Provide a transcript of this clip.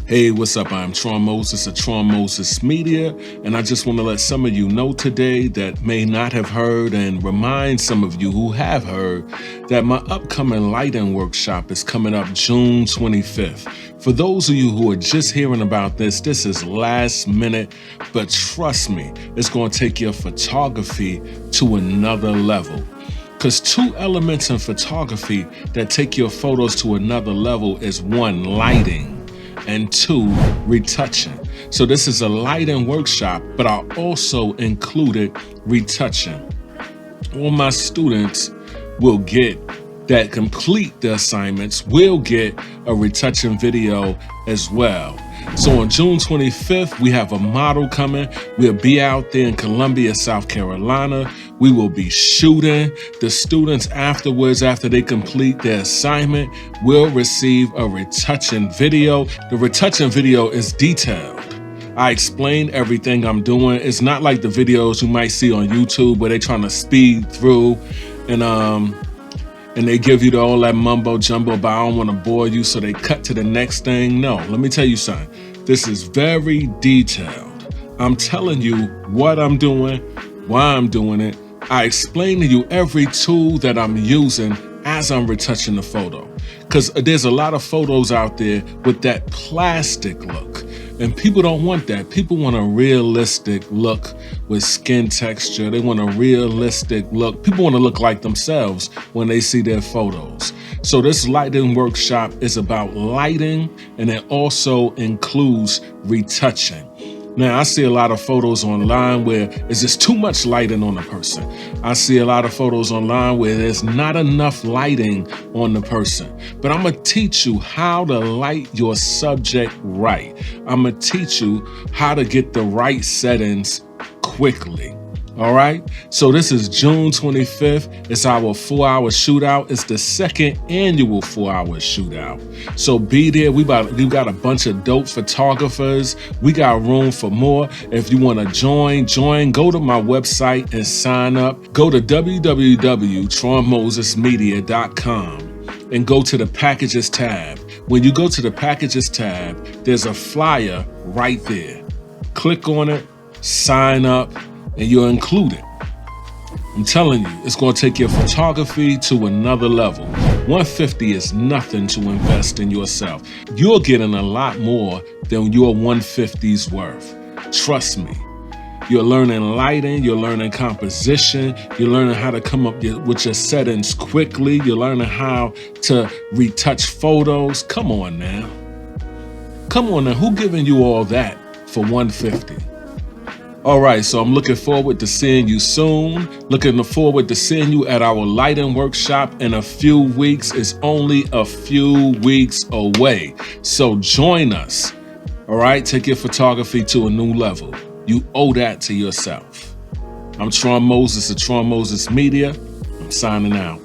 Hey, what's up? I'm Tron Moses of Tron Moses Media, and I just want to let some of you know today that may not have heard and remind some of you who have heard that my upcoming lighting workshop is coming up June 25th. For those of you who are just hearing about this is last minute, but trust me, it's going to take your photography to another level. Because two elements in photography that take your photos to another level is one, lighting, and two, retouching. So this is a lighting workshop, but I also included retouching. All my students will get that complete the assignments will get a retouching video as well. So on June 25th, we have a model coming. We'll be out there in Columbia, South Carolina. We will be shooting. The students afterwards, after they complete their assignment, will receive a retouching video. The retouching video is detailed. I explain everything I'm doing. It's not like the videos you might see on YouTube where they're trying to speed through and they give you all that mumbo jumbo, but I don't want to bore you, so they cut to the next thing. No, let me tell you something. This is very detailed. I'm telling you what I'm doing, why I'm doing it. I explain to you every tool that I'm using as I'm retouching the photo. Because there's a lot of photos out there with that plastic look. And people don't want that. People want a realistic look with skin texture. They want a realistic look. People want to look like themselves when they see their photos. So this lighting workshop is about lighting, and it also includes retouching. Now, I see a lot of photos online where it's just too much lighting on the person. I see a lot of photos online where there's not enough lighting on the person. But I'm gonna teach you how to light your subject right. I'm gonna teach you how to get the right settings quickly. All right, so this is June 25th. It's our 4-hour shootout. It's the second annual 4-hour shootout. So be there. We got a bunch of dope photographers. We got room for more. If you want to join. Go to my website and sign up. Go to www.tronmosesmedia.com and go to the packages tab. When you go to the packages tab, there's a flyer right there. Click on it, sign up, and you're included. I'm telling you, it's going to take your photography to another level. $150 is nothing to invest in yourself. You're getting a lot more than your $150's worth. Trust me. You're learning lighting, you're learning composition, you're learning how to come up with your settings quickly, you're learning how to retouch photos. Come on now. Come on now, who giving you all that for $150? All right, so I'm looking forward to seeing you soon. Looking forward to seeing you at our lighting workshop in a few weeks. It's only a few weeks away. So join us. All right, take your photography to a new level. You owe that to yourself. I'm Tron Moses of Tron Moses Media. I'm signing out.